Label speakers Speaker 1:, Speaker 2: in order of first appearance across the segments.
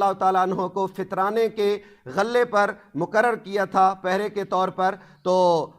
Speaker 1: اللہ تعالیٰ عنہ کو فطرانے کے غلے پر مقرر کیا تھا پہرے کے طور پر، تو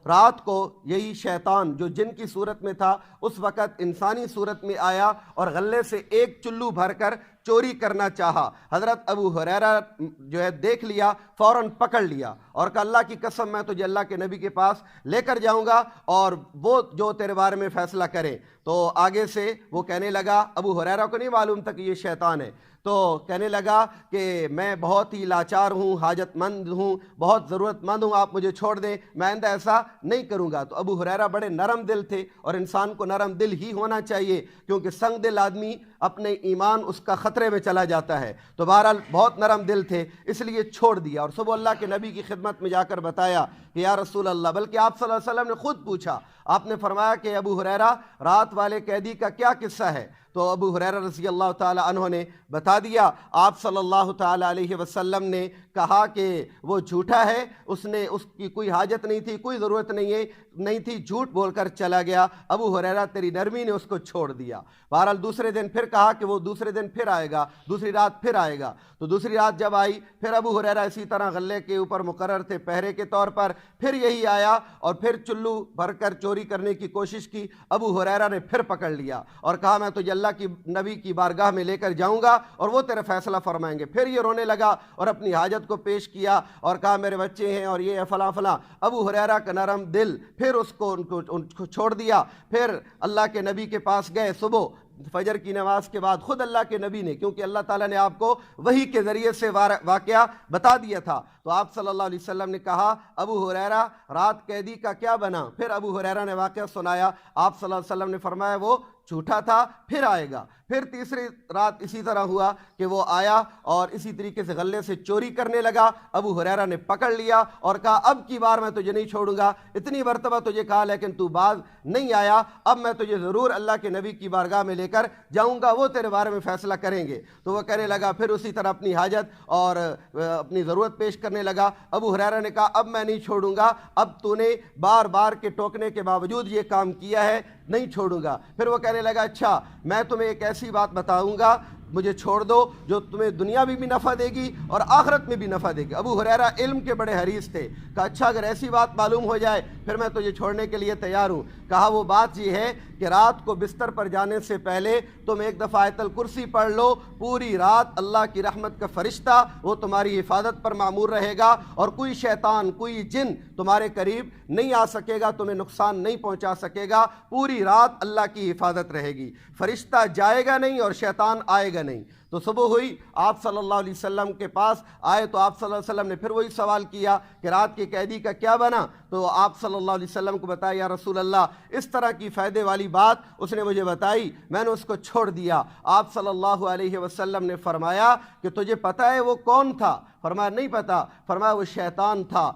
Speaker 1: رات کو یہی شیطان جو جن کی صورت میں تھا اس وقت انسانی صورت میں آیا اور غلے سے ایک چلو بھر کر چوری کرنا چاہا۔ حضرت ابو ہریرہ جو ہے دیکھ لیا، فوراً پکڑ لیا اور کہا اللہ کی قسم میں تجھے اللہ کے نبی کے پاس لے کر جاؤں گا اور وہ جو تیرے بارے میں فیصلہ کرے۔ تو آگے سے وہ کہنے لگا، ابو ہریرہ کو نہیں معلوم تھا کہ یہ شیطان ہے، تو کہنے لگا کہ میں بہت ہی لاچار ہوں، حاجت مند ہوں، بہت ضرورت مند ہوں، آپ مجھے چھوڑ دیں، میں آئندہ ایسا نہیں کروں گا۔ تو ابو ہریرہ بڑے نرم دل تھے، اور انسان کو نرم دل ہی ہونا چاہیے، کیونکہ سنگ دل آدمی اپنے ایمان اس کا خطرے میں چلا جاتا ہے۔ تو بہرحال بہت نرم دل تھے، اس لیے چھوڑ دیا، اور صبح اللہ کے نبی کی خدمت میں جا کر بتایا کہ یا رسول اللہ، بلکہ آپ صلی اللہ علیہ وسلم نے خود پوچھا، آپ نے فرمایا کہ ابو ہریرہ رات والے قیدی کا کیا قصہ ہے؟ تو ابو ہریرہ رضی اللہ تعالی عنہ نے بتا دیا۔ آپ صلی اللہ تعالی علیہ وسلم نے کہا کہ وہ جھوٹا ہے، اس کی کوئی حاجت نہیں تھی، کوئی ضرورت نہیں تھی، جھوٹ بول کر چلا گیا۔ ابو ہریرہ تیری نرمی نے اس کو چھوڑ دیا۔ بہرحال دوسرے دن پھر کہا کہ وہ دوسرے دن پھر آئے گا، دوسری رات پھر آئے گا۔ تو دوسری رات جب آئی، پھر ابو ہریرہ اسی طرح غلے کے اوپر مقرر تھے پہرے کے طور پر، پھر یہی آیا اور پھر چلو بھر کر چوری کرنے کی کوشش کی۔ ابو ہریرہ نے پھر پکڑ لیا اور کہا میں تجھے اللہ کی نبی کی بارگاہ میں لے کر جاؤں گا اور وہ تیرا فیصلہ فرمائیں گے۔ پھر یہ رونے لگا اور اپنی حاجت کو پیش کیا اور کہا میرے بچے ہیں اور یہ فلاں فلاں۔ ابو ہریرہ کا نرم دل پھر ان کو چھوڑ دیا۔ پھر اللہ کے نبی کے پاس گئے، صبح فجر کی نماز کے بعد خود اللہ کے نبی نے، کیونکہ اللہ تعالیٰ نے آپ کو وحی کے ذریعے سے واقعہ بتا دیا تھا، تو آپ صلی اللہ علیہ وسلم نے کہا ابو ہریرہ رات قیدی کا کیا بنا؟ پھر ابو ہریرہ نے واقعہ سنایا۔ آپ صلی اللہ علیہ وسلم نے فرمایا وہ جھوٹا تھا، پھر آئے گا۔ پھر تیسری رات اسی طرح ہوا کہ وہ آیا اور اسی طریقے سے غلے سے چوری کرنے لگا۔ ابو ہریرہ نے پکڑ لیا اور کہا اب کی بار میں تجھے نہیں چھوڑوں گا، اتنی مرتبہ تجھے کہا لیکن تو باز نہیں آیا، اب میں تجھے ضرور اللہ کے نبی کی بارگاہ میں لے کر جاؤں گا، وہ تیرے بارے میں فیصلہ کریں گے۔ تو وہ کہنے لگا، پھر اسی طرح اپنی حاجت اور اپنی ضرورت پیش کرنے لگا۔ ابو ہریرہ نے کہا اب میں نہیں چھوڑوں گا، اب تو نے بار بار کے ٹوکنے کے باوجود یہ کام کیا ہے، نہیں چھوڑوں گا۔ پھر وہ کہنے لگا اچھا میں تمہیں ایک ایسی بات بتاؤں گا، مجھے چھوڑ دو جو تمہیں دنیا میں بھی نفع دے گی اور آخرت میں بھی نفع دے گی۔ ابو ہریرہ علم کے بڑے حریص تھے، کہا اچھا اگر ایسی بات معلوم ہو جائے پھر میں تجھے چھوڑنے کے لیے تیار ہوں۔ کہا وہ بات یہ ہے کہ رات کو بستر پر جانے سے پہلے تم ایک دفعہ آیت الکرسی پڑھ لو، پوری رات اللہ کی رحمت کا فرشتہ وہ تمہاری حفاظت پر معمور رہے گا اور کوئی شیطان کوئی جن تمہارے قریب نہیں آ سکے گا، تمہیں نقصان نہیں پہنچا سکے گا، پوری رات اللہ کی حفاظت رہے گی، فرشتہ جائے گا نہیں اور شیطان آئے گا نہیں۔ تو صبح ہوئی، آپ صلی اللہ علیہ وسلم کے پاس آئے تو آپ صلی اللہ علیہ وسلم نے پھر وہی سوال کیا کہ رات کے قیدی کا کیا بنا؟ تو آپ صلی اللہ علیہ وسلم کو بتایا یا رسول اللہ اس طرح کی فائدے والی بات اس نے مجھے بتائی، میں نے اس کو چھوڑ دیا۔ آپ صلی اللہ علیہ وسلم نے فرمایا کہ تجھے پتہ ہے وہ کون تھا؟ فرمایا نہیں پتا۔ فرمایا وہ شیطان تھا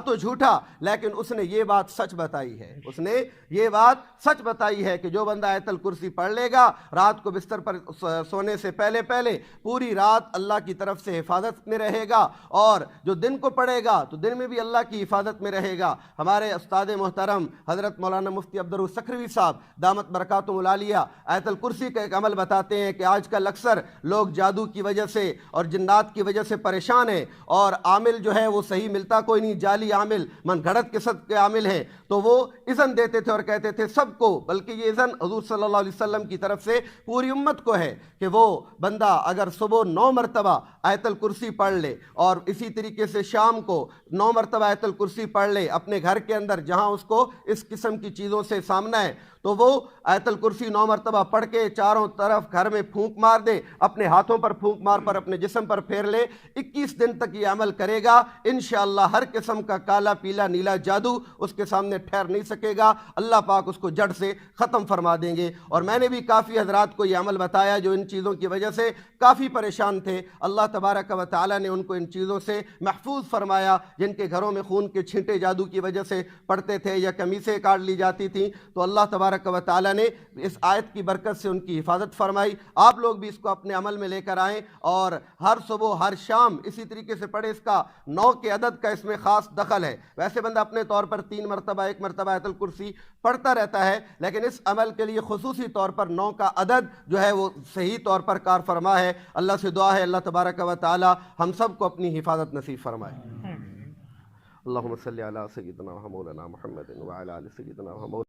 Speaker 1: تو جھوٹا لیکن اس نے یہ بات سچ بتائی ہے، اس نے یہ بات سچ بتائی ہے کہ جو بندہ آیت الکرسی پڑھ لے گا رات کو بستر پر سونے سے پہلے پوری رات اللہ کی طرف سے حفاظت میں رہے گا، اور جو دن کو پڑھے گا تو دن میں بھی اللہ کی حفاظت میں رہے گا۔ ہمارے استاد محترم حضرت مولانا مفتی عبدالرؤف سکھروی صاحب دامت برکاتہم العالیہ آیت الکرسی کا ایک عمل بتاتے ہیں کہ آج کل اکثر لوگ جادو کی وجہ سے اور جنات کی وجہ سے پریشان ہیں، اور عامل جو ہے وہ صحیح ملتا کوئی نہیں، جعلی عامل، من گھڑت قسط کے عامل ہیں، تو وہ اذن دیتے تھے اور کہتے تھے سب کو، بلکہ یہ اذن حضور صلی اللہ علیہ وسلم کی طرف سے پوری امت کو ہے کہ وہ بندہ اگر صبح 9 مرتبہ آیت الکرسی پڑھ لے اور اسی طریقے سے شام کو 9 مرتبہ آیت الکرسی پڑھ لے اپنے گھر کے اندر جہاں اس کو اس قسم کی چیزوں سے سامنا ہے، تو وہ آیت الکرسی 9 مرتبہ پڑھ کے چاروں طرف گھر میں پھونک مار دے، اپنے ہاتھوں پر پھونک مار پر اپنے جسم پر پھیر لے، 21 دن تک یہ عمل کرے گا، انشاءاللہ ہر قسم کا کالا پیلا نیلا جادو اس کے سامنے ٹھہر نہیں سکے گا، اللہ پاک اس کو جڑ سے ختم فرما دیں گے۔ اور میں نے بھی کافی حضرات کو یہ عمل بتایا جو ان چیزوں کی وجہ سے کافی پریشان تھے، اللہ تبارک و تعالیٰ نے ان کو ان چیزوں سے محفوظ فرمایا، جن کے گھروں میں خون کے چھینٹے جادو کی وجہ سے پڑتے تھے یا قمیصیں کاٹ لی جاتی تھیں، تو اللہ تبارک و تعالیٰ نے اس آیت کی برکت سے ان کی حفاظت فرمائی۔ آپ لوگ بھی اس کو اپنے عمل میں لے کر آئیں اور ہر صبح ہر شام اسی طریقے سے پڑھے، اس کا 9 کے عدد کا اس میں خاص دخل ہے۔ ویسے بندہ اپنے طور پر 3 مرتبہ 1 مرتبہ آیت الکرسی پڑھتا رہتا ہے، لیکن اس عمل کے لیے خصوصی طور پر 9 کا عدد جو ہے وہ صحیح طور پر کار فرما ہے۔ اللہ سے دعا ہے اللہ تبارک و تعالی ہم سب کو اپنی حفاظت نصیب فرمائے۔ اللہم صلی علی سیدنا و مولانا محمد وعلی آل سیدنا و مولانا